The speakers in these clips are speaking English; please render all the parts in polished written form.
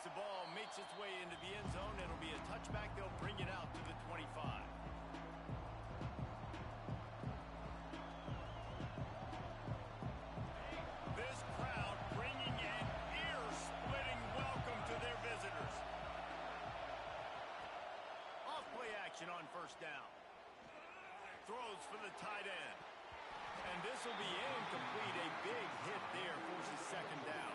as the ball makes its way into the end zone, it'll be a touchback. They'll bring it out to the 25. This crowd bringing an ear-splitting welcome to their visitors. Off-play action on first down. Throws for the tight end. And this will be incomplete. A big hit there forces second down.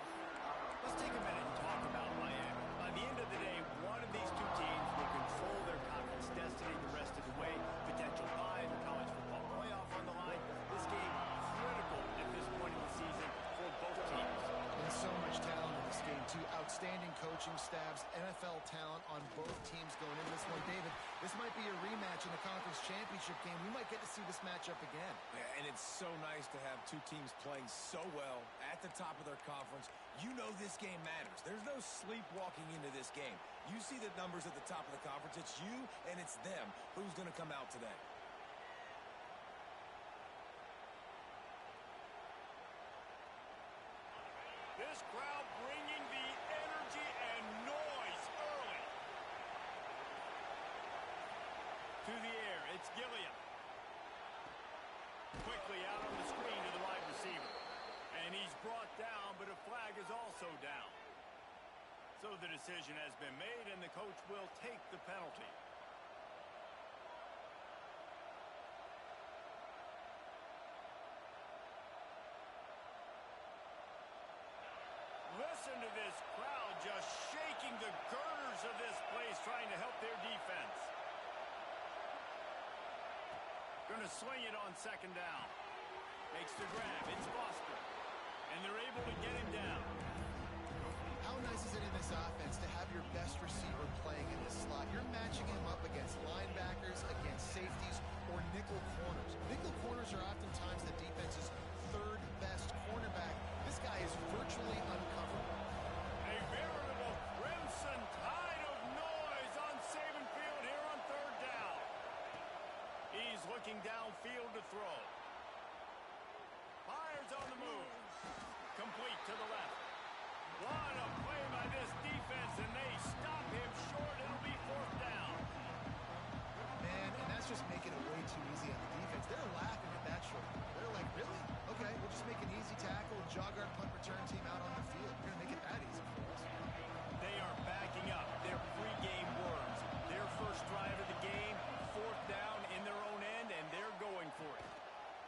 Let's take a minute and talk about Miami. By the end of the day, one of these two teams will control their conference destiny the rest of the way. Potential bye in the college football playoff on the line. This game critical at this point in the season for both teams. And so much talent in this game, too. Outstanding coaching staffs, NFL talent on both teams going into this one. David, this might be a rematch in the conference championship game. We might get to see this matchup again. Yeah, and it's so nice to have two teams playing so well at the top of their conference. You know this game matters. There's no sleepwalking into this game. You see the numbers at the top of the conference. It's you and it's them. Who's going to come out today? This crowd bringing the energy and noise early. To the air, it's Gilliam. Quickly out on the screen to the wide receiver. And he's brought down, but a flag is also down. So the decision has been made, and the coach will take the penalty. Listen to this crowd just shaking the girders of this place, trying to help their defense. Going to swing it on second down. Makes the grab. It's Foster. And they're able to get him down. How nice is it in this offense to have your best receiver playing in this slot? You're matching him up against linebackers, against safeties, or nickel corners. Nickel corners are oftentimes the defense's third best cornerback. This guy is virtually uncoverable. A veritable crimson tide of noise on Saban Field here on third down. He's looking downfield to throw. Fires on the move. Complete to the left. What a play by this defense, and they stop him short. It'll be fourth down. Man, and that's just making it way too easy on the defense. They're laughing at that short. They're like, really? Okay, we'll just make an easy tackle and jog our punt return team out on the field. We're going to make it that easy for us. They are backing up their pregame words. Their first drive of the game, fourth down in their own end, and they're going for it.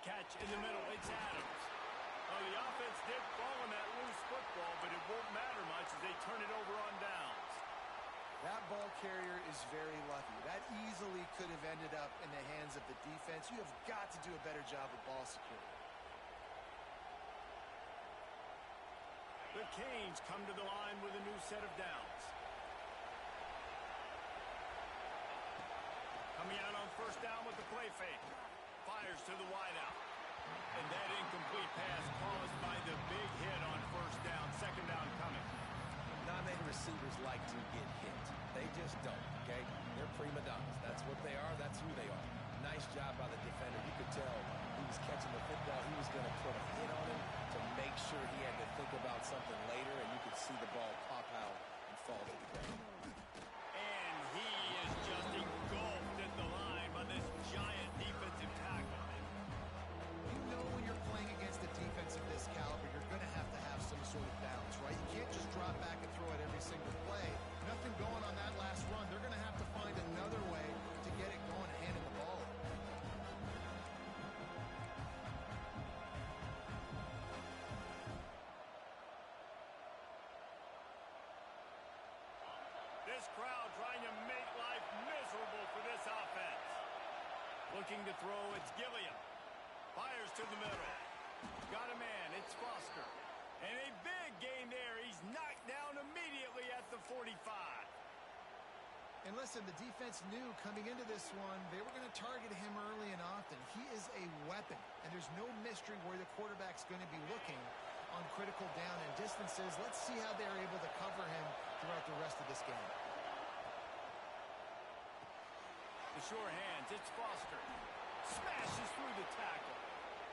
Catch in the middle, it's Adams. Well, the offense did fall on that loose football, but it won't matter much as they turn it over on downs. That ball carrier is very lucky. That easily could have ended up in the hands of the defense. You have got to do a better job of ball security. The Canes come to the line with a new set of downs. Coming out on first down with the play fake. Fires to the wideout. And that incomplete pass caused by the big hit on first down. Second down coming. Non-native receivers like to get hit. They just don't, okay? They're prima donnas. That's what they are. That's who they are. Nice job by the defender. You could tell he was catching the football. He was going to put a hit on him to make sure he had to think about something later, and you could see the ball pop out and fall to the ground. And he is just engulfed at the line by this giant defensive tackle. You know when you're playing against a defense of this caliber, you're going to have some sort of balance, right? You can't just drop back and throw it every single play. Nothing going on that last run. They're going to have to find another way to get it going, handing the ball. This crowd trying to make life miserable for this offense. Looking to throw, it's Gilliam. Fires to the middle. Got a man, it's Foster. And a big gain there. He's knocked down immediately at the 45. And listen, the defense knew coming into this one, they were going to target him early and often. He is a weapon, and there's no mystery where the quarterback's going to be looking on critical down and distances. Let's see how they're able to cover him throughout the rest of this game. The sure hands, it's Foster. Smashes through the tackle.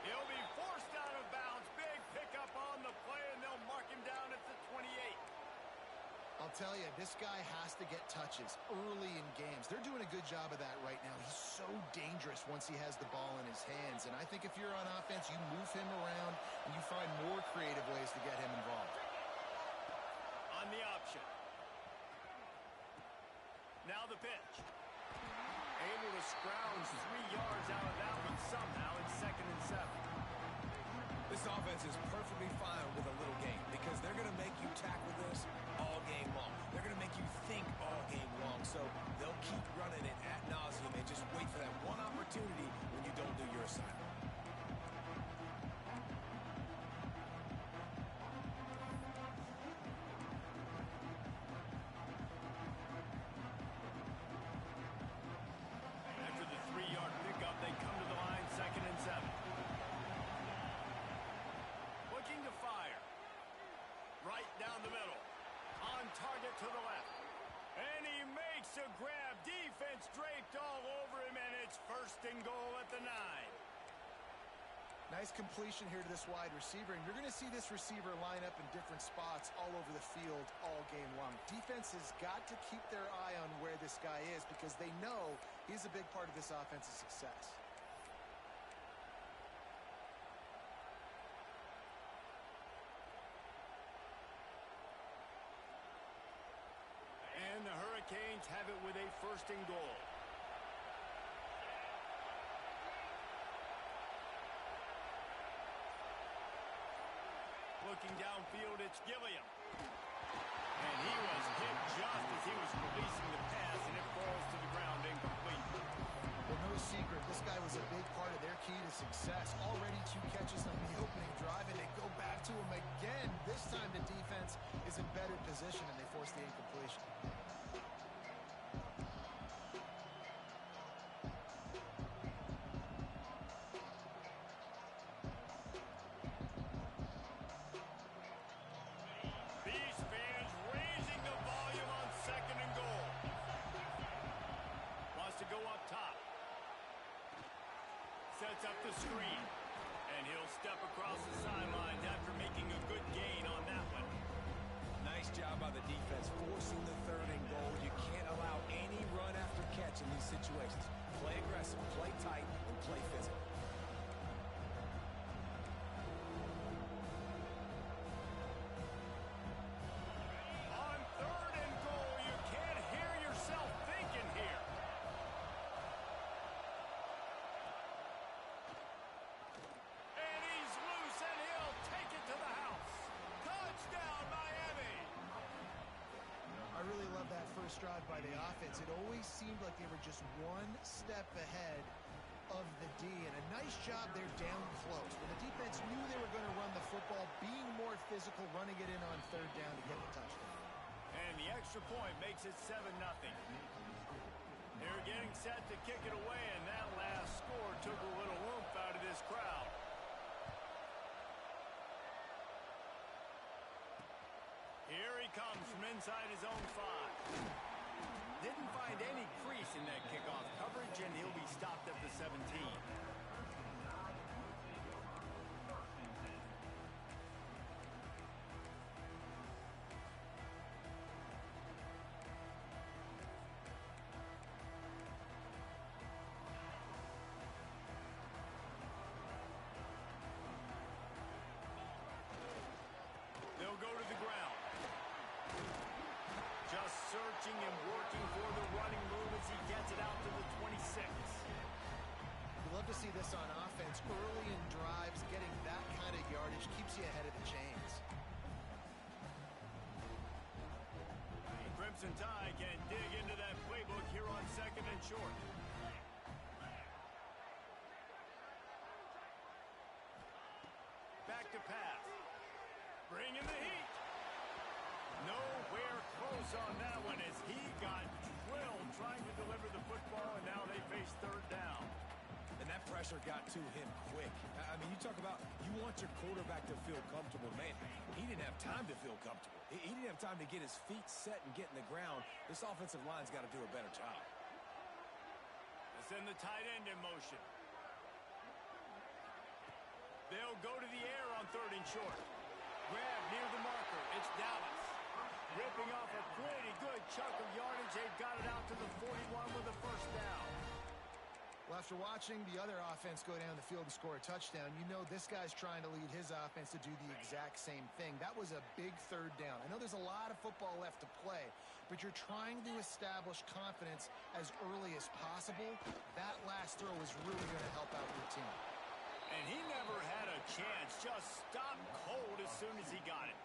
He'll be forced out of bounds. Big pickup on the play, and they'll mark him down at the 28. I'll tell you, this guy has to get touches early in games. They're doing a good job of that right now. He's so dangerous once he has the ball in his hands. And I think if you're on offense, you move him around and you find more creative ways to get him involved. On the option. Now the pitch. Able to scrounge 3 yards out of that one somehow in 2nd and 7. This offense is perfectly fine with a little game because they're going to make you tackle this all game long. They're going to make you think all game long. So they'll keep running it ad nauseum and just wait for that one opportunity when you don't do your assignment. After the 3-yard pickup, they come to the line, 2nd and 7. Looking to fire. Right down the middle. On target to the left. And he makes a grab. Defense draped all over him, and it's 1st and goal at the 9. Nice completion here to this wide receiver, and you're going to see this receiver line up in different spots all over the field all game long. Defense has got to keep their eye on where this guy is because they know he's a big part of this offense's success. And the Hurricanes have it with a 1st and goal. Looking downfield, it's Gilliam. And he was hit just as he was releasing the pass, and it falls to the ground incomplete. Well, no secret, this guy was a big part of their key to success. Already 2 catches on the opening drive, and they go back to him again. This time the defense is in better position, and they force the incompletion. These fans raising the volume on 2nd and goal. Wants to go up top. Sets up the screen. And he'll step across the sidelines after making a good gain on that one. Nice job by the defense forcing the 3rd and goal. You can't allow any run after catch in these situations. Play aggressive, play tight, and play physical. On 3rd and goal, you can't hear yourself thinking here. And he's loose, and he'll take it to the house. Touchdown, Miami. I really love that first drive by the offense. It always seemed like they were just one step ahead of the D, and a nice job there down close. When the defense knew they were going to run the football, being more physical, running it in on 3rd down to get the touchdown. And the extra point makes it 7-0. They're getting set to kick it away, and that last score took a little oomph out of this crowd. Here he comes from inside his own 5. Didn't find any crease in that kickoff coverage, and he'll be stopped at the 17. They'll go to the ground. Just searching and working for the running move as he gets it out to the 26. You love to see this on offense. Early in drives, getting that kind of yardage keeps you ahead of the chains. Crimson Tide can dig into that playbook here on 2nd and short. Back to pass. Bring in the heat. Nowhere close on that one as he got drilled trying to deliver the football, and now they face 3rd down. And that pressure got to him quick. I mean, you talk about you want your quarterback to feel comfortable. Man, he didn't have time to feel comfortable. He didn't have time to get his feet set and get in the ground. This offensive line's got to do a better job. They send the tight end in motion. They'll go to the air on 3rd and short. Grab near the marker. It's Dallas. Ripping off a quick Well, after watching the other offense go down the field and score a touchdown, you know this guy's trying to lead his offense to do the exact same thing. That was a big third down. I know there's a lot of football left to play, but you're trying to establish confidence as early as possible. That last throw is really going to help out your team. And he never had a chance. Just stopped cold as soon as he got it.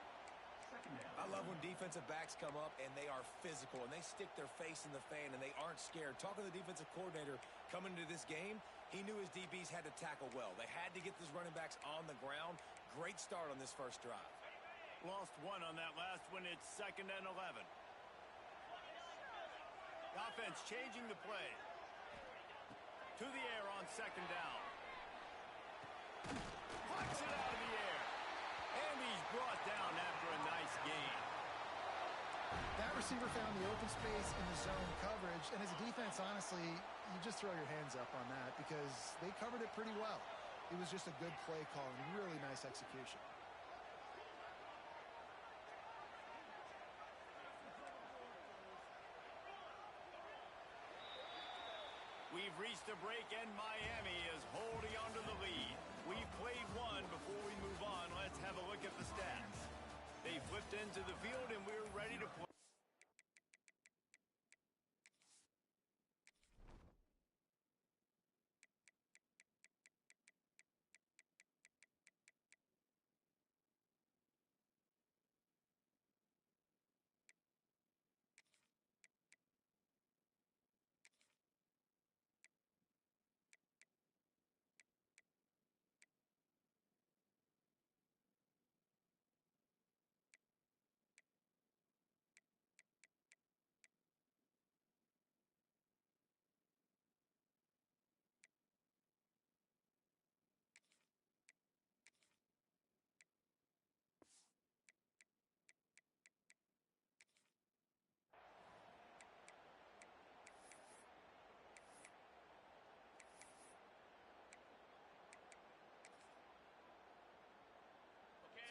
I love when defensive backs come up and they are physical and they stick their face in the fan and they aren't scared. Talking to the defensive coordinator coming into this game, he knew his DBs had to tackle well. They had to get these running backs on the ground. Great start on this first drive. Lost one on that last one. It's 2nd and 11. The offense changing the play. To the air on 2nd down. Flicks it out of the air. And he's brought down after a nice gain. That receiver found the open space in the zone coverage, and as a defense, honestly, you just throw your hands up on that because they covered it pretty well. It was just a good play call and really nice execution. We've reached a break, and Miami is holding on to the lead. We've played one. Before we move on, let's have a look at the stats. They flipped into the field, and we're ready to play.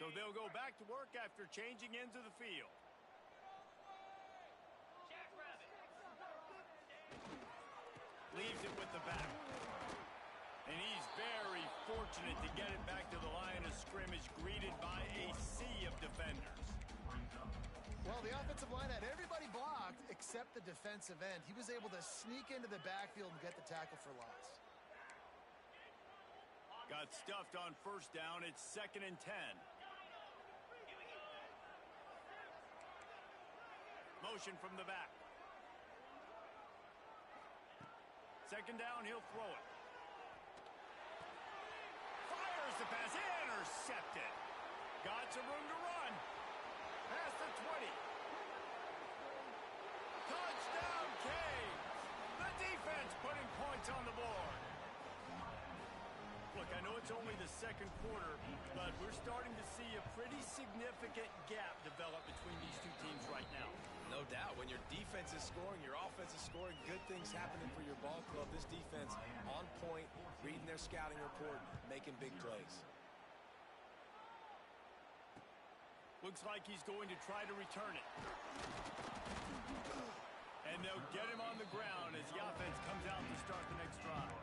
So they'll go back to work after changing into the field. Leaves it with the back. And he's very fortunate to get it back to the line of scrimmage, greeted by a sea of defenders. Well, the offensive line had everybody blocked except the defensive end. He was able to sneak into the backfield and get the tackle for loss. Got stuffed on 1st down. It's 2nd and 10. Motion from the back. 2nd down, he'll throw it. Fires the pass, intercepted. Got some room to run. Past the 20. Touchdown, Canes. The defense putting points on the board. Look, I know it's only the 2nd quarter, but we're starting to see a pretty significant gap develop between these two teams right now. No doubt. When your defense is scoring, your offense is scoring, good things happening for your ball club. This defense on point, reading their scouting report, making big plays. Looks like he's going to try to return it. And they'll get him on the ground as the offense comes out to start the next drive.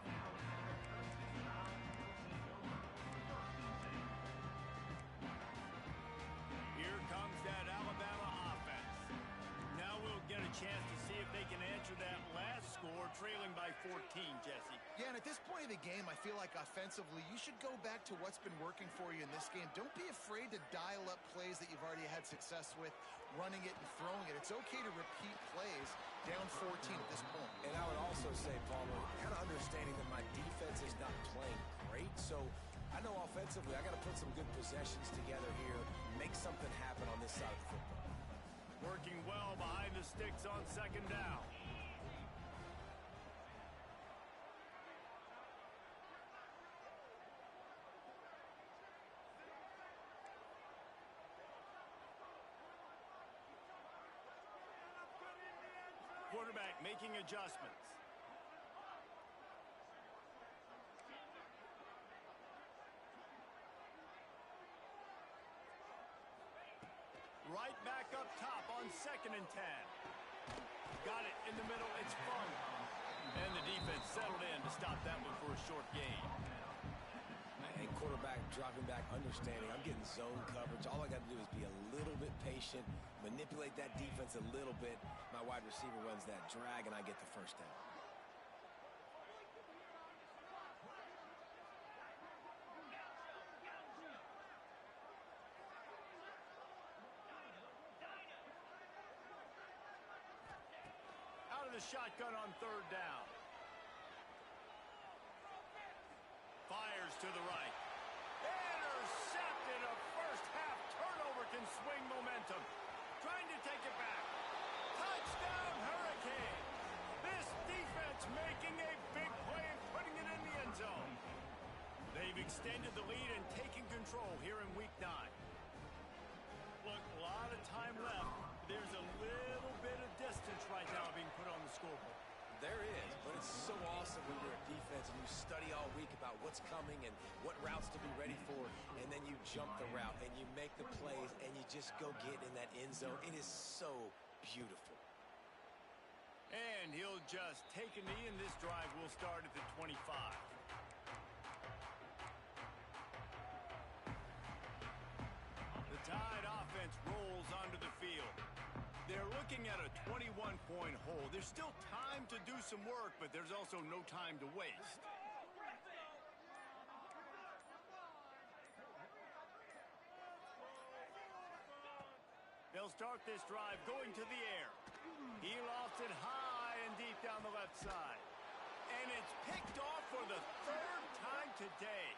Here comes that Alabama offense. Now we'll get a chance to see if they can answer that last score, trailing by 14, Jesse. Yeah, and at this point of the game, I feel like offensively, you should go back to what's been working for you in this game. Don't be afraid to dial up plays that you've already had success with, running it and throwing it. It's okay to repeat plays down 14 at this point. And I would also say, Palmer, kind of understanding that my defense is not playing great, so I know offensively I got to put some good possessions together here, make something happen on this side of the football. Working well behind the sticks on 2nd down. Quarterback making adjustments. Right back up top on 2nd and 10. Got it in the middle. It's fun. And the defense settled in to stop that one for a short gain. And quarterback dropping back, understanding I'm getting zone coverage. All I got to do is be a little bit patient, manipulate that defense a little bit. My wide receiver runs that drag, and I get the first down. Out of the shotgun on third down. Fires to the right. Intercepted. A first half turnover can swing momentum. Trying to take it back. Touchdown Hurricane. This defense making a big play and putting it in the end zone. They've extended the lead and taken control here in week 9. Look, a lot of time left. There's a little bit of distance right now being put on the scoreboard. There is, but it's so awesome when you're a defense and you study all week about what's coming and what routes to be ready for, and then you jump the route and you make the plays and you just go get in that end zone. It is so beautiful. And he'll just take a knee, and this drive will start at the 25. The Tide offense rolls onto the field. They're looking at a 21-point hole. There's still time to do some work, but there's also no time to waste. They'll start this drive going to the air. He lofts it high and deep down the left side. And it's picked off for the third time today.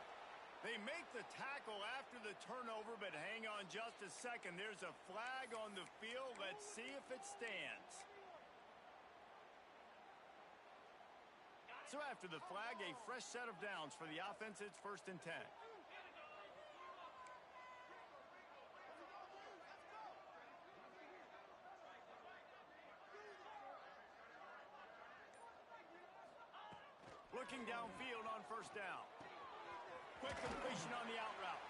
They make the tackle after the turnover, but hang on just a second. There's a flag on the field. Let's see if it stands. So after the flag, a fresh set of downs for the offense. It's 1st and 10. Looking downfield on 1st down. Quick completion on the out route.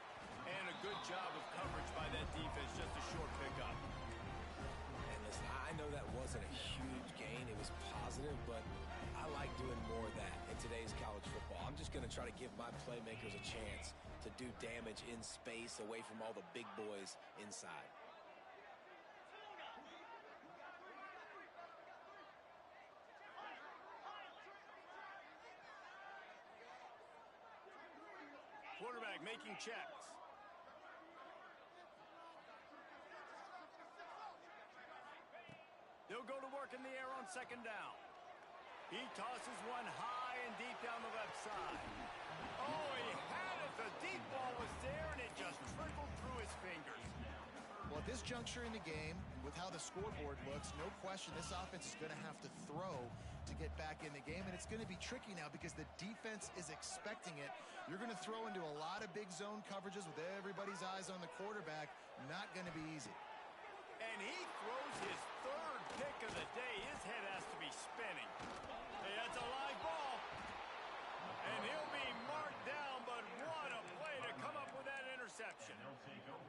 And a good job of coverage by that defense. Just a short pickup. And listen, I know that wasn't a huge gain. It was positive, but I like doing more of that in today's college football. I'm just going to try to give my playmakers a chance to do damage in space away from all the big boys inside. Quarterback making checks. They'll go to work in the air on 2nd down. He tosses one high and deep down the left side. Oh, he had it. The deep ball was there, and it just trickled through his fingers. Well, at this juncture in the game, with how the scoreboard looks, no question this offense is going to have to throw to get back in the game, and it's going to be tricky now because the defense is expecting it. You're going to throw into a lot of big zone coverages with everybody's eyes on the quarterback. Not going to be easy. And he throws his 3rd pick of the day. His head has to be spinning. Hey, that's a live ball. And he'll be marked down, but what a play to come up with that interception.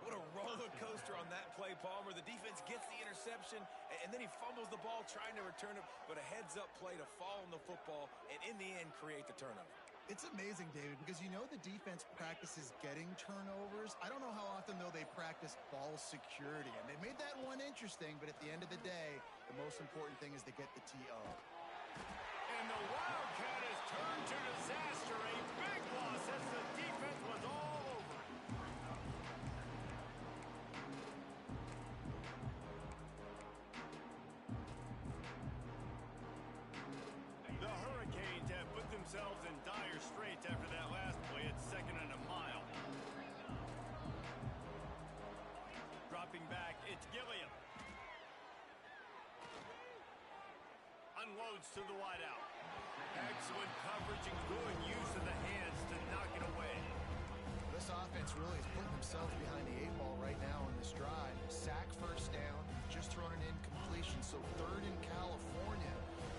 What a roller coaster on that play, Palmer. The defense gets the interception, and then he fumbles the ball trying to return it, but a heads-up play to fall on the football and, in the end, create the turnover. It's amazing, David, because you know the defense practices getting turnovers. I don't know how often, though, they practice ball security. And they made that one interesting, but at the end of the day, the most important thing is to get the TO. And the Wildcat has turned to disaster. A big loss as the defense was all over it. The Hurricanes have put themselves in dire straits after that last play at 2nd and a mile. Dropping back, it's Gilliam. Unloads to the wideout. Excellent coverage and good use of the hands to knock it away. This offense really is putting themselves behind the 8 ball right now in this drive. Sack 1st down, just thrown an incompletion, so 3rd in California.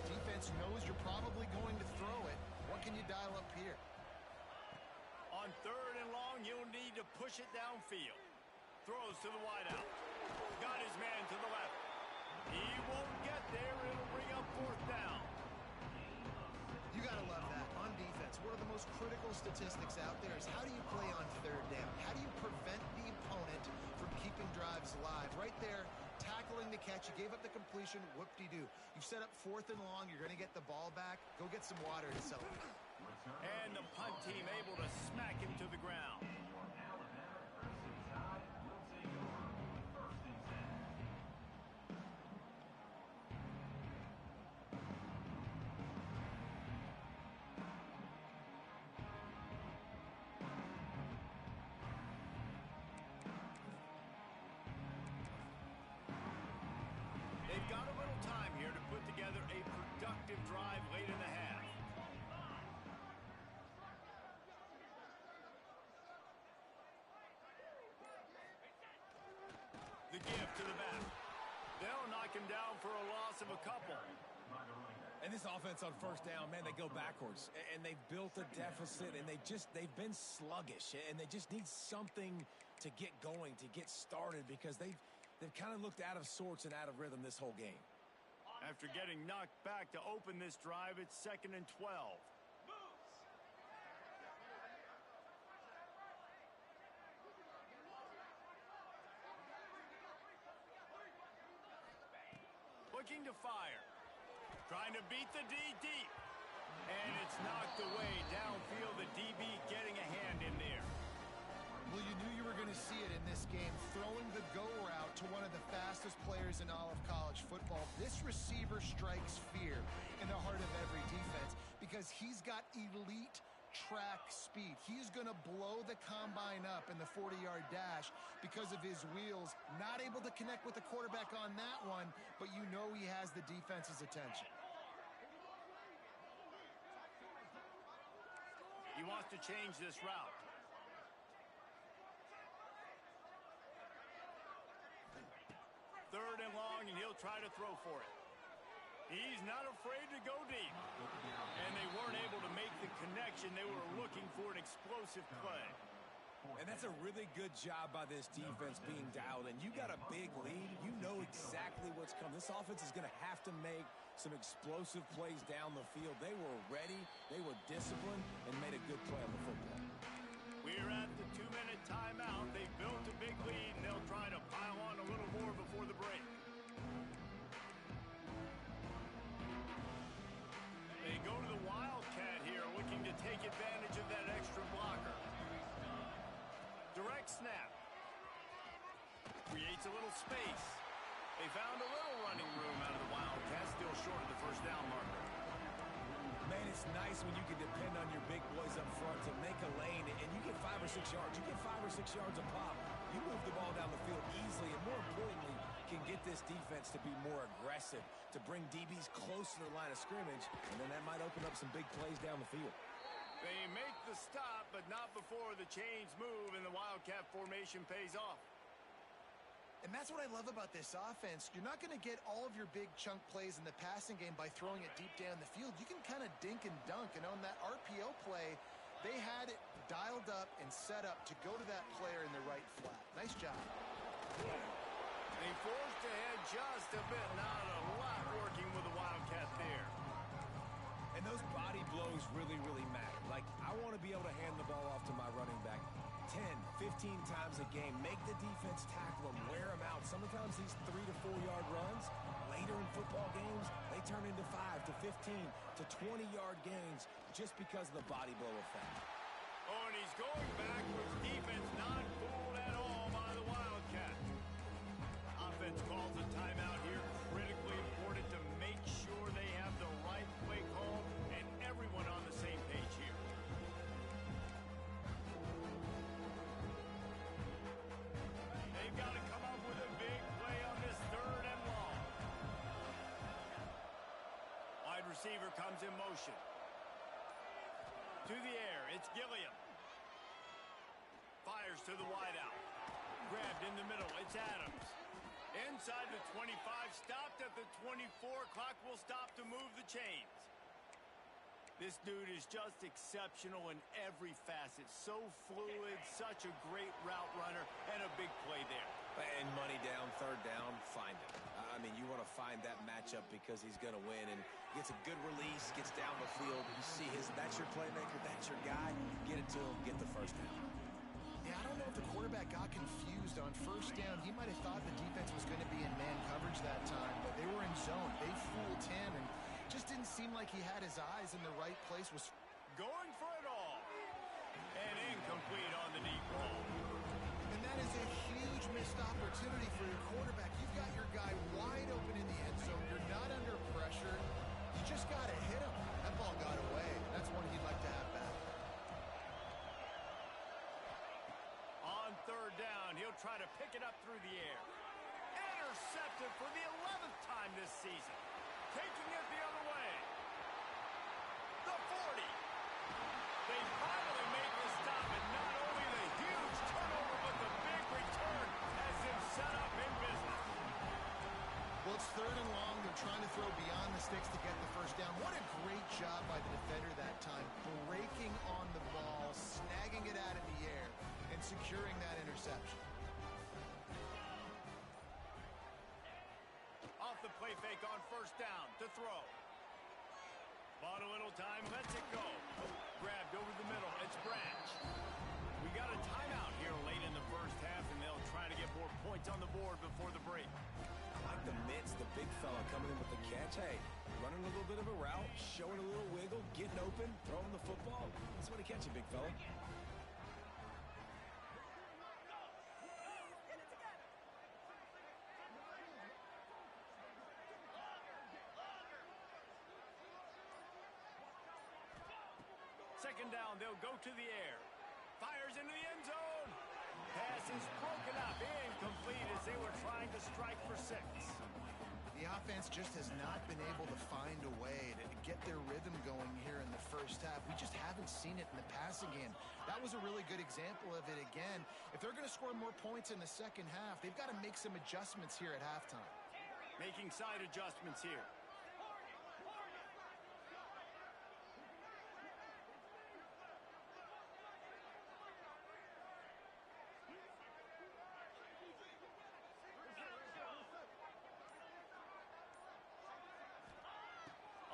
Defense knows you're probably going to throw it. What can you dial up here? On 3rd and long, you'll need to push it downfield. Throws to the wideout. Got his man to the left. He won't get there. It'll bring up 4th down. one of the most critical statistics out there is how do you play on third down? How do you prevent the opponent from keeping drives alive? Right there, tackling the catch. You gave up the completion. Whoop-de-doo. You've set up 4th and long. You're going to get the ball back. Go get some water to celebrate. And the punt team able to smack him to the ground. They've got a little time here to put together a productive drive late in the half. The give to the back. They'll knock him down for a loss of a couple. And this offense on first down, man, they go backwards. And they've built a deficit, and they've been sluggish. And they just need something to get going, to get started, because they've kind of looked out of sorts and out of rhythm this whole game. After getting knocked back to open this drive, it's 2nd and 12. Looking to fire. Trying to beat the D deep. And it's knocked away downfield. The DB getting a hand in there. Well, you knew you were going to see it in this game. Throwing the go route to one of the fastest players in all of college football. This receiver strikes fear in the heart of every defense because he's got elite track speed. He's going to blow the combine up in the 40-yard dash because of his wheels. Not able to connect with the quarterback on that one, but you know he has the defense's attention. He wants to change this route. Third and long, and he'll try to throw for it. He's not afraid to go deep. And they weren't able to make the connection. They were looking for an explosive play. And that's a really good job by this defense being dialed in. You got a big lead. You know exactly what's coming. This offense is going to have to make some explosive plays down the field. They were ready. They were disciplined and made a good play on the football. We're at the 2-minute timeout. They built a big lead, and they'll try to pile on a little more before the break. They go to the Wildcat here, looking to take advantage of that extra blocker. Direct snap. Creates a little space. They found a little running room out of the Wildcat, still short of the first down marker. Man, it's nice when you can depend on your big boys up front to make a lane, and you get 5 or 6 yards. You get 5 or 6 yards a pop. You move the ball down the field easily, and more importantly, can get this defense to be more aggressive, to bring DBs close to the line of scrimmage, and then that might open up some big plays down the field. They make the stop, but not before the chains move, and the Wildcat formation pays off. And that's what I love about this offense. You're not going to get all of your big chunk plays in the passing game by throwing it deep down the field. You can kind of dink and dunk. And on that RPO play, they had it dialed up and set up to go to that player in the right flat. Nice job. They forced ahead just a bit. Not a lot working with the Wildcat there. And those body blows really, really matter. Like, I want to be able to hand the ball off to my running back 10, 15 times a game. Make the defense tackle them, wear them out. Sometimes these 3 to 4 yard runs, later in football games, they turn into 5 to 15 to 20 yard gains just because of the body blow effect. Oh, and he's going backwards. Defense not fooled at all by the Wildcat. Offense calls a timeout here. Critically important to make sure they have the right play call and everyone on the same page here. They've got to come up with a big play on this third and long. Wide receiver comes in motion. To the air, it's Gilliam. Fires to the wideout. Grabbed in the middle, it's Adams. Inside the 25, stopped at the 24. Clock will stop to move the chains. This dude is just exceptional in every facet. So fluid, such a great route runner, and a big play there. And money down, third down, find it. I mean, you want to find that match. matchup because he's going to win, and gets a good release, gets down the field. You see that's your playmaker, that's your guy. Get it to him, get the first down. Yeah, I don't know if the quarterback got confused on first down. He might have thought the defense was going to be in man coverage that time, but they were in zone. They fooled him, and just didn't seem like he had his eyes in the right place. Was going for it all. And incomplete on the deep ball. And that is a huge missed opportunity for your quarterback. You've got your guy wide open in the end zone. You're not under pressure. You just got to hit him. That ball got away. That's one he'd like to have back. On third down, he'll try to pick it up through the air. Intercepted for the 11th time this season. Taking it the other way. The 40. They finally make the stop, and not only the huge turnover, but the big return has them set up in business. Well, it's third and long. They're trying to throw beyond the sticks to get the first down. What a great job by the defender that time, breaking on the ball, snagging it out of the air, and securing that interception. Off the play fake on first down to throw. Bought a little time, lets it go. Grabbed over the middle, it's Branch. We got a timeout here late in the first half, and they'll try to get more points on the board before the break. I like the mitts, the big fella coming in with the catch. Hey, running a little bit of a route, showing a little wiggle, getting open, throwing the football. That's what he catch it, big fella. Second down, they'll go to the air. Fires into the end zone. Pass is broken up, incomplete as they were trying to strike for 6. The offense just has not been able to find a way to get their rhythm going here in the first half. We just haven't seen it in the passing game. That was a really good example of it again. If they're going to score more points in the second half, they've got to make some adjustments here at halftime. Making side adjustments here.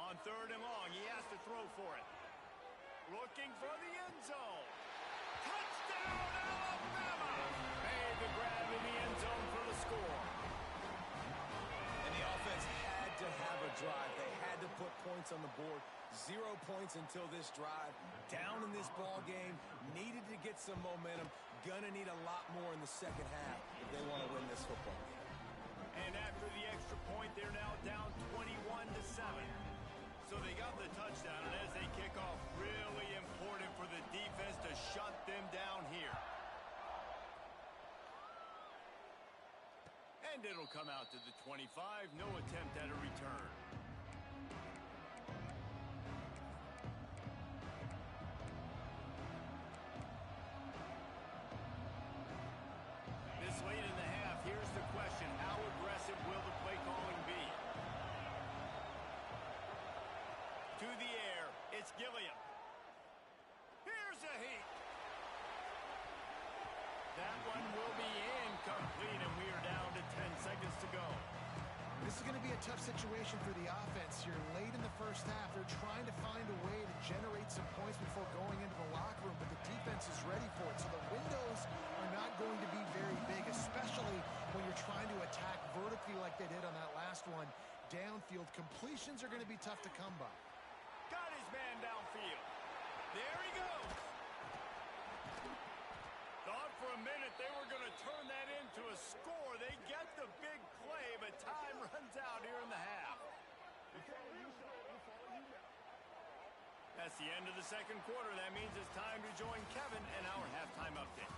On third and long, he has to throw for it. Looking for the end zone. Touchdown, Alabama! Made the grab in the end zone for the score. And the offense had to have a drive. They had to put points on the board. 0 points until this drive. Down in this ball game. Needed to get some momentum. Gonna need a lot more in the second half if they want to win this football game. And after the extra point, they're now down 21-7. So they got the touchdown, and as they kick off, really important for the defense to shut them down here. And it'll come out to the 25. No attempt at a return. This late in the half, here's the question. How aggressive will the play calling be? To the air, it's Gilliam. Here's a heat. That one will be incomplete, and we are down to 10 seconds to go. This is going to be a tough situation for the offense here. Late in the first half, they're trying to find a way to generate some points before going into the locker room, but the defense is ready for it. So the windows are not going to be very big, especially when you're trying to attack vertically like they did on that last one. Downfield completions are going to be tough to come by. Got his man downfield. There he goes. Thought for a minute they were going to turn that into a score. They get the big play, but time runs out here in the half. That's the end of the second quarter. That means it's time to join Kevin and our halftime update.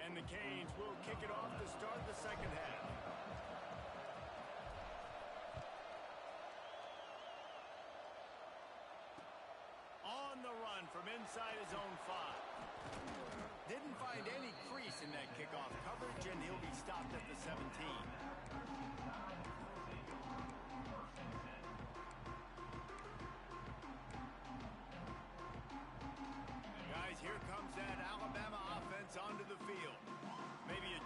And the Canes will kick it off to start the second half. On the run from inside his own 5. Didn't find any crease in that kickoff coverage, and he'll be stopped at the 17. Guys, here comes that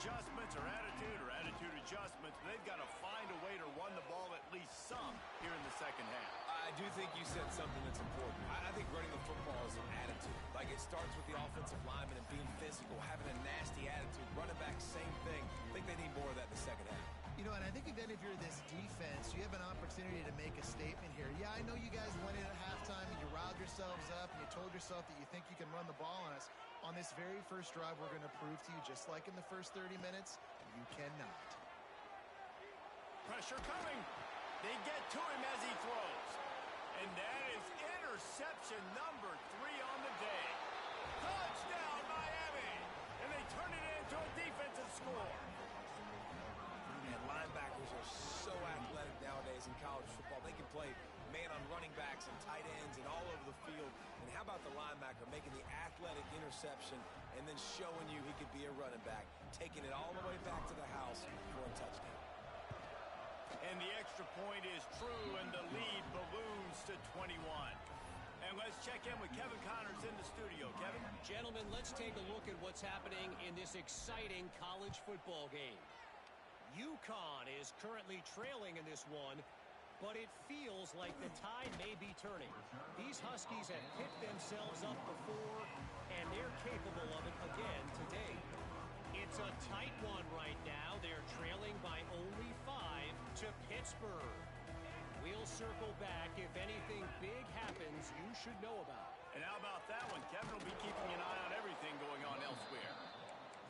adjustments or attitude adjustments. They've got to find a way to run the ball at least some here in the second half. I do think you said something that's important. I think running the football is an attitude. Like, it starts with the offensive lineman and being physical, having a nasty attitude. Running back, same thing. I think they need more of that in the second half. You know, and I think then if you're this defense, you have an opportunity to make a statement here. Yeah, I know you guys went in at halftime and you riled yourselves up and you told yourself that you think you can run the ball on us. On this very first drive, we're going to prove to you, just like in the first 30 minutes, you cannot. Pressure coming. They get to him as he throws. And that is interception number 3 on the day. Touchdown, Miami! And they turn it into a defensive score. And linebackers are so athletic nowadays in college football. They can play man on running backs and tight ends and all over the field. And how about the linebacker making the athletic interception and then showing you he could be a running back, taking it all the way back to the house for a touchdown. And the extra point is true, and the lead balloons to 21. And let's check in with Kevin Connors in the studio. Kevin? Gentlemen, let's take a look at what's happening in this exciting college football game. UConn is currently trailing in this one, but it feels like the tide may be turning. These Huskies have picked themselves up before, and they're capable of it again today. It's a tight one right now. They're trailing by only 5 to Pittsburgh. We'll circle back if anything big happens you should know about. And how about that one? Kevin will be keeping an eye on everything going on elsewhere.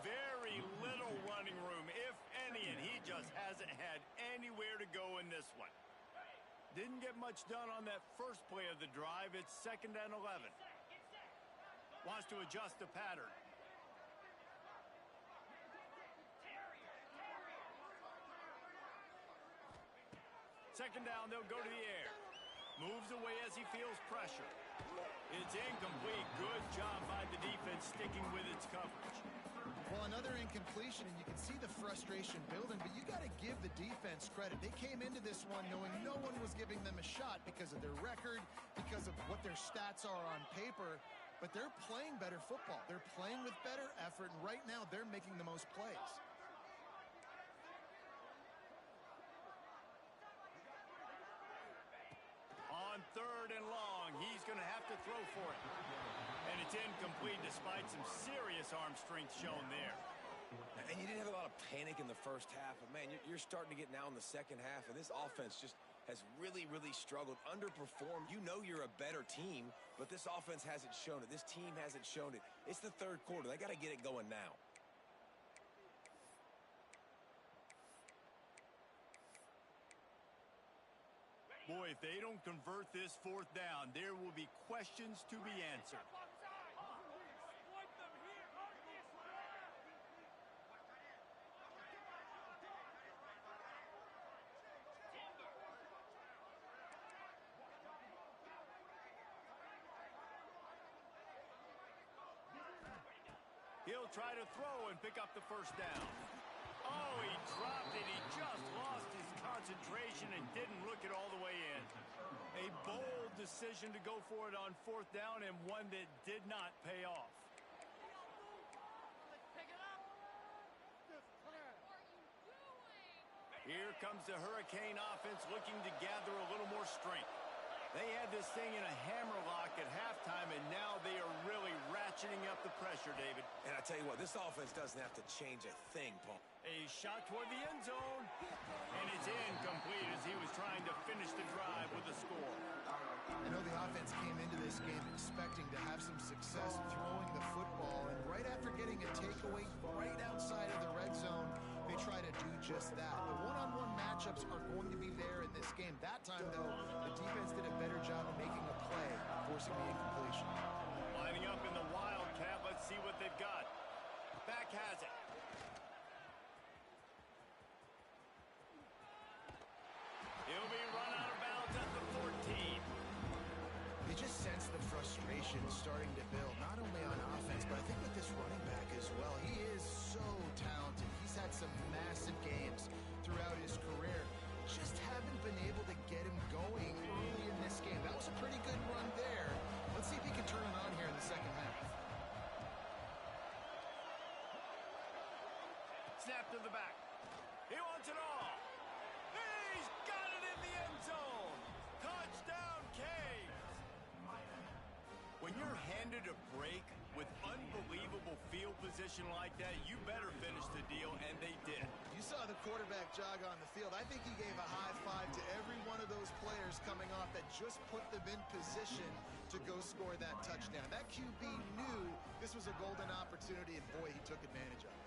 Very little running room, if any, and he just hasn't had anywhere to go in this one. Didn't get much done on that first play of the drive. It's 2nd and 11. Wants to adjust the pattern. Second down, they'll go to the air. Moves away as he feels pressure. It's incomplete. Good job by the defense sticking with its coverage. Well, another incompletion, and you can see the frustration building, but you got to give the defense credit. They came into this one knowing no one was giving them a shot because of their record, because of what their stats are on paper, but they're playing better football. They're playing with better effort, and right now they're making the most plays. On 3rd and long, he's going to have to throw for it. And it's incomplete despite some serious arm strength shown there. And you didn't have a lot of panic in the first half, but man, you're starting to get now in the second half, and this offense just has really struggled, underperformed. You know you're a better team, but this offense hasn't shown it. This team hasn't shown it. It's the 3rd quarter. They got to get it going now. Boy, if they don't convert this 4th down, there will be questions to be answered. He'll try to throw and pick up the 1st down. Oh, he dropped it. He just lost his concentration and didn't look it all the way in. A bold decision to go for it on 4th down, and one that did not pay off. Here comes the Hurricane offense looking to gather a little more strength. They had this thing in a hammerlock at halftime, and now they are really ratcheting up the pressure, David. And I tell you what, this offense doesn't have to change a thing, Paul. A shot toward the end zone, and it's incomplete as he was trying to finish the drive with a score. I know the offense came into this game expecting to have some success throwing the football, and right after getting a takeaway right outside of the red zone, they try to do just that. The one-on-one matchups are going to be there in this game. That time, though, the defense did a better job of making a play, forcing the incompletion. Lining up in the Wildcat. Let's see what they've got. Back has it. He'll be run out of bounds at the 14. You just sense the frustration starting to build, not only on offense, but I think with this running back as well. He is so talented. He's had some massive games throughout his career. Just haven't been able to get him going early in this game. That was a pretty good run there. Let's see if he can turn it to the back. He wants it all. He's got it in the end zone. Touchdown, Canes. When you're handed a break with unbelievable field position like that, you better finish the deal, and they did. You saw the quarterback jog on the field. I think he gave a high five to every one of those players coming off that just put them in position to go score that touchdown. That QB knew this was a golden opportunity, and boy, he took advantage of it.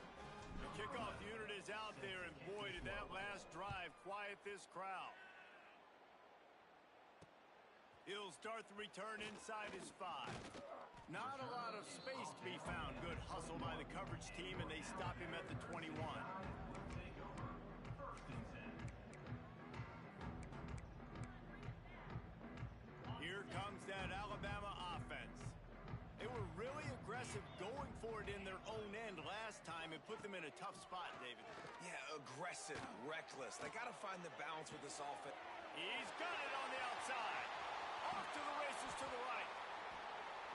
The kickoff unit is out there, and boy, did that last drive quiet this crowd. He'll start the return inside his 5. Not a lot of space to be found. Good hustle by the coverage team, and they stop him at the 21. Here comes that Alabama offense. They were really aggressive going for it in their own end last time and put them in a tough spot, David. Yeah, aggressive, reckless. They got to find the balance with this offense. He's got it on the outside. Off to the races to the right.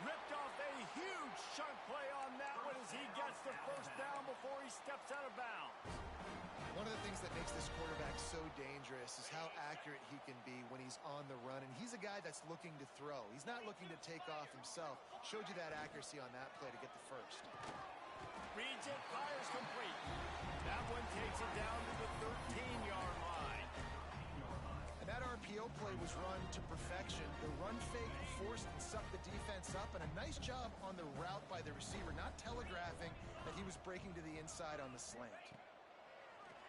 Ripped off a huge chunk play on that one as he gets the first down before he steps out of bounds. One of the things that makes this quarterback so dangerous is how accurate he can be when he's on the run. And he's a guy that's looking to throw. He's not looking to take off himself. Showed you that accuracy on that play to get the first. Reads it, fires complete. That one takes it down to the 13-yard line. And that RPO play was run to perfection. The run fake forced and sucked the defense up, and a nice job on the route by the receiver, not telegraphing that he was breaking to the inside on the slant.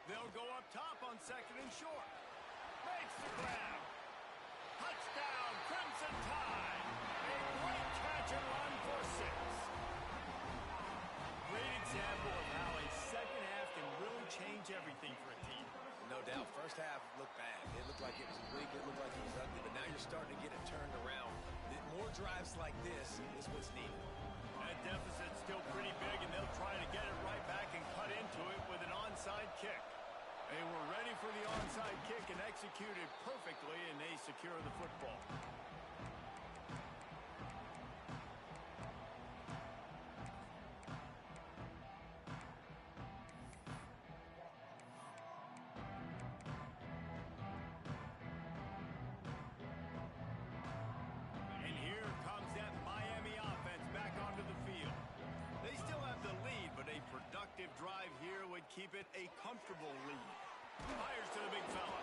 They'll go up top on 2nd and short. Makes the grab. Touchdown, Crimson Tide. A great catch and run for 6. Great example of how a second half can really change everything for a team. No doubt. First half looked bad. It looked like it was weak. It looked like it was ugly. But now you're starting to get it turned around. More drives like this is what's needed. That deficit's still pretty big, and they'll try to get it right back and cut into it with an onside kick. They were ready for the onside kick and executed perfectly, and they secure the football. And here comes that Miami offense back onto the field. They still have the lead, but a productive drive here would keep it a comfortable lead. Fires to the big fella.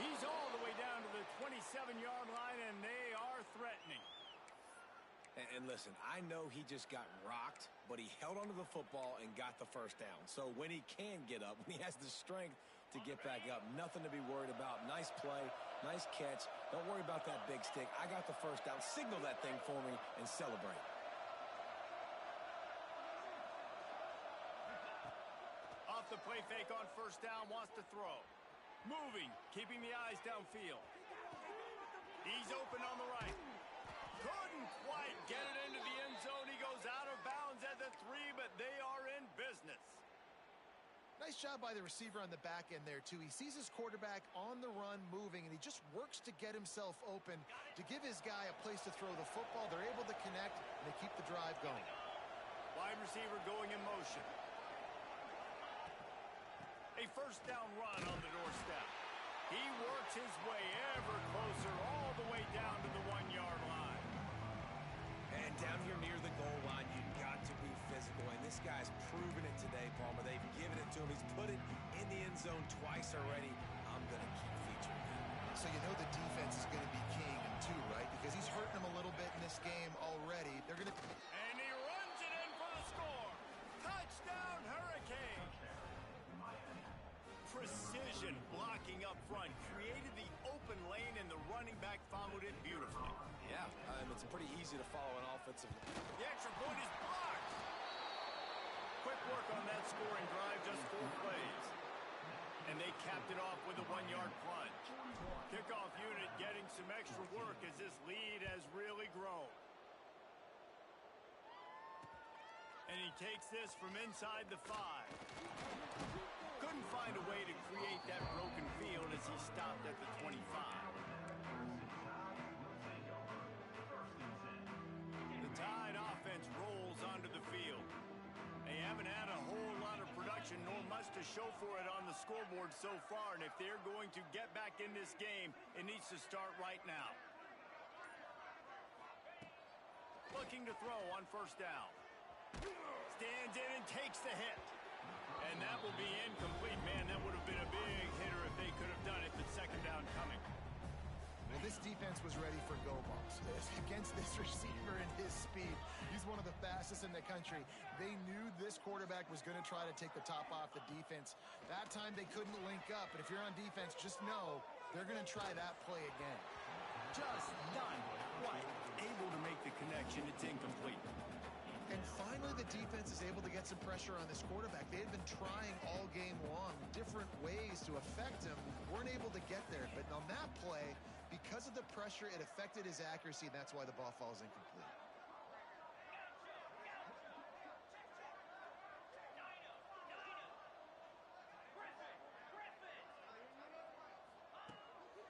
He's all the way down to the 27-yard line, and they are threatening. And listen, I know he just got rocked, but he held onto the football and got the first down. So when he can get up, when he has the strength to get back up, nothing to be worried about. Nice play, nice catch. Don't worry about that big stick. I got the first down. Signal that thing for me and celebrate. Off the play fake on first down, wants to throw. Moving, keeping the eyes downfield. He's open on the right. Couldn't quite get it into the end zone. He goes out of bounds at the 3, but they are in business. Nice job by the receiver on the back end there, too. He sees his quarterback on the run moving, and he just works to get himself open to give his guy a place to throw the football. They're able to connect, and they keep the drive going. Wide receiver going in motion. A first down run on the doorstep. He works his way ever closer all the way down to the 1-yard line. And down here near the goal line, you've got to be physical. And this guy's proven it today, Palmer. They've given it to him. He's put it in the end zone twice already. I'm going to keep featuring him. So you know the defense is going to be keying him too, right? Because he's hurting them a little bit in this game already. They're going to... And he runs it in for the score. Touchdown, Hurricane. Precision blocking up front created the open lane, and the running back followed it beautifully. Yeah, it's pretty easy to follow an offensive. The extra point is blocked. Quick work on that scoring drive, just 4 plays. And they capped it off with a 1-yard plunge. Kickoff unit getting some extra work as this lead has really grown. And he takes this from inside the 5. Couldn't find a way to create that broken field as he stopped at the 25. The Tide offense rolls onto the field. They haven't had a whole lot of production production, nor much to show for it on the scoreboard so far. And if they're going to get back in this game, it needs to start right now. Looking to throw on first down. Stands in and takes the hit. And that will be incomplete. Man, that would have been a big hitter if they could have done it, but second down coming. Well, this defense was ready for go balls. Against this receiver and his speed, he's one of the fastest in the country. They knew this quarterback was going to try to take the top off the defense. That time they couldn't link up, but if you're on defense, just know they're going to try that play again. Just not quite able to make the connection. It's incomplete. And finally, the defense is able to get some pressure on this quarterback. They had been trying all game long, different ways to affect him. Weren't able to get there. But on that play, because of the pressure, it affected his accuracy, and that's why the ball falls incomplete.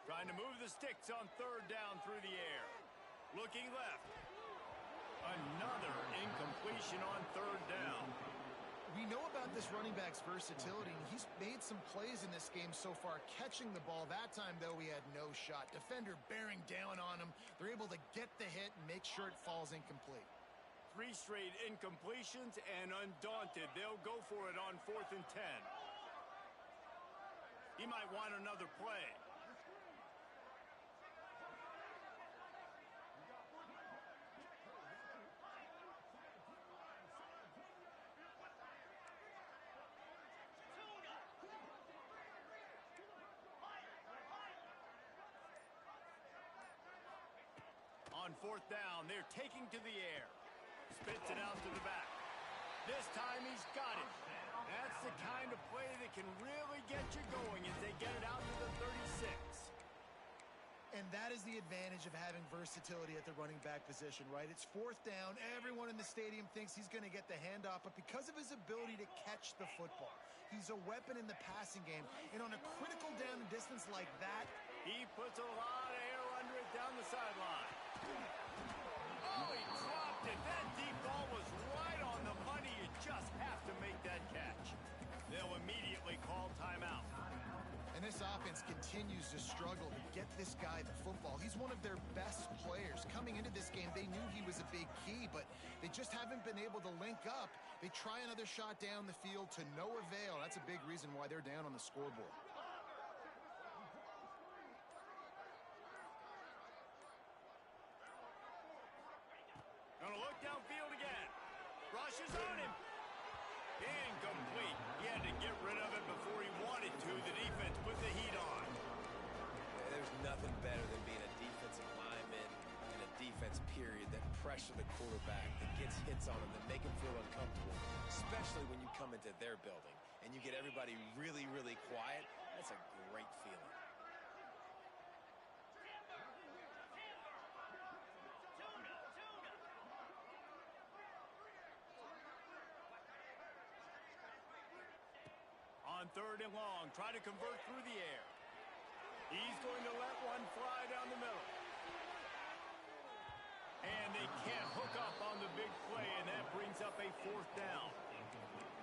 Trying to move the sticks on third down through the air. Looking left. Another incompletion on third down. We know about this running back's versatility. He's made some plays in this game so far, catching the ball. That time, though, he had no shot. Defender bearing down on him. They're able to get the hit and make sure it falls incomplete. 3 straight incompletions, and undaunted, they'll go for it on 4th and 10. He might want another play. On 4th down, they're taking to the air. Spits it out to the back. This time he's got it. That's the kind of play that can really get you going as they get it out to the 36. And that is the advantage of having versatility at the running back position, right? It's 4th down. Everyone in the stadium thinks he's going to get the handoff, but because of his ability to catch the football, he's a weapon in the passing game. And on a critical down and distance like that, he puts a lot of air under it down the sideline. Oh, he dropped it. That deep ball was right on the money. You just have to make that catch. They'll immediately call timeout. And this offense continues to struggle to get this guy the football. He's one of their best players. Coming into this game, they knew he was a big key, but they just haven't been able to link up. They try another shot down the field to no avail. That's a big reason why they're down on the scoreboard. Gonna look downfield again. Rushes on him. Incomplete. He had to get rid of it before he wanted to. The defense put the heat on. There's nothing better than being a defensive lineman and a defense period that pressure the quarterback, that gets hits on him, that make him feel uncomfortable, especially when you come into their building and you get everybody really, really quiet. That's a great feeling. On 3rd and long, try to convert through the air. He's going to let one fly down the middle. And they can't hook up on the big play, and that brings up a 4th down.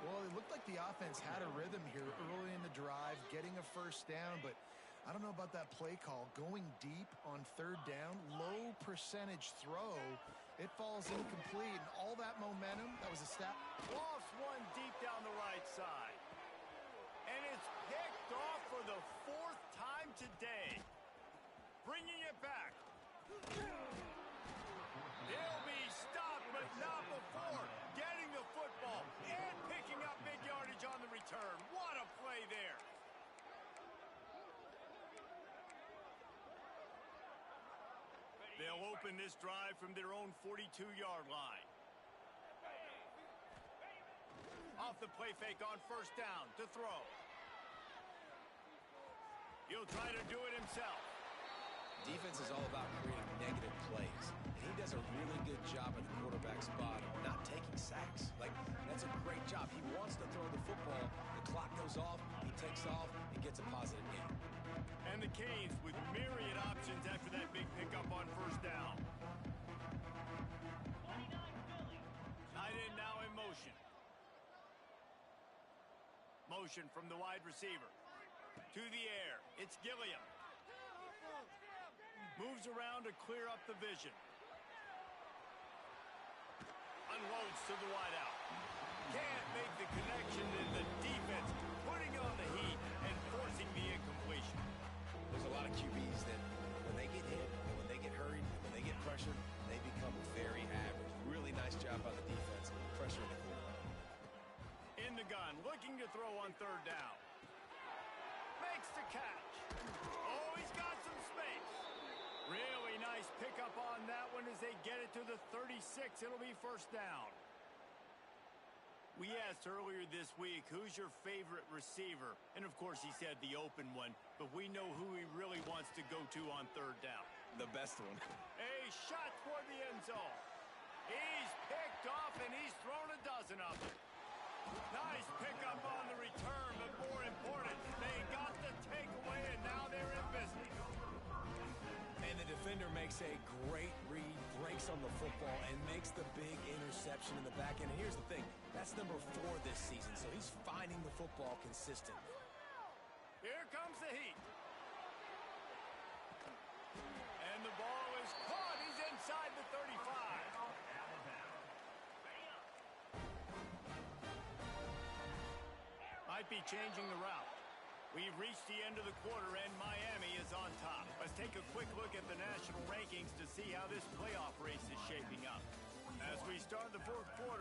Well, it looked like the offense had a rhythm here early in the drive, getting a first down, but I don't know about that play call. Going deep on 3rd down, low percentage throw, it falls incomplete, and all that momentum, that was a stat. Lost one deep down the right side. And it's picked off for the 4th time today. Bringing it back. He'll be stopped, but not before getting the football and picking up big yardage on the return. What a play there. They'll open this drive from their own 42-yard line. Off the play fake on 1st down to throw. He'll try to do it himself. Defense is all about creating negative plays, and he does a really good job at the quarterback spot of not taking sacks. Like, that's a great job. He wants to throw the football. The clock goes off, he takes off, and gets a positive gain. And the Canes with myriad options after that big pickup on 1st down. Tight end now in motion. motion from the wide receiver. To the air, it's Gilliam. Moves around to clear up the vision. Unloads to the wideout. Can't make the connection, and the defense putting on the heat and forcing the incompletion. There's a lot of QBs that when they get hit, when they get hurried, when they get pressured, they become very average. Really nice job by the defense, pressuring the quarterback. In the gun, looking to throw on third down. Makes the catch. Oh, he's got some space. Really nice pickup on that one as they get it to the 36. It'll be first down. We asked earlier this week, who's your favorite receiver? And, of course, he said the open one, but we know who he really wants to go to on third down. The best one. A shot toward the end zone. He's picked off, and he's thrown a dozen of them. Nice pickup on the return, but more important, they got the takeaway, and now they're in business. And the defender makes a great read, breaks on the football, and makes the big interception in the back end. And here's the thing, that's number 4 this season, so he's finding the football consistently. Here comes the heat. And the ball is caught. He's inside the 35. Might be changing the route. We've reached the end of the quarter, and Miami is on top. Let's take a quick look at the national rankings to see how this playoff race is shaping up. As we start the fourth quarter,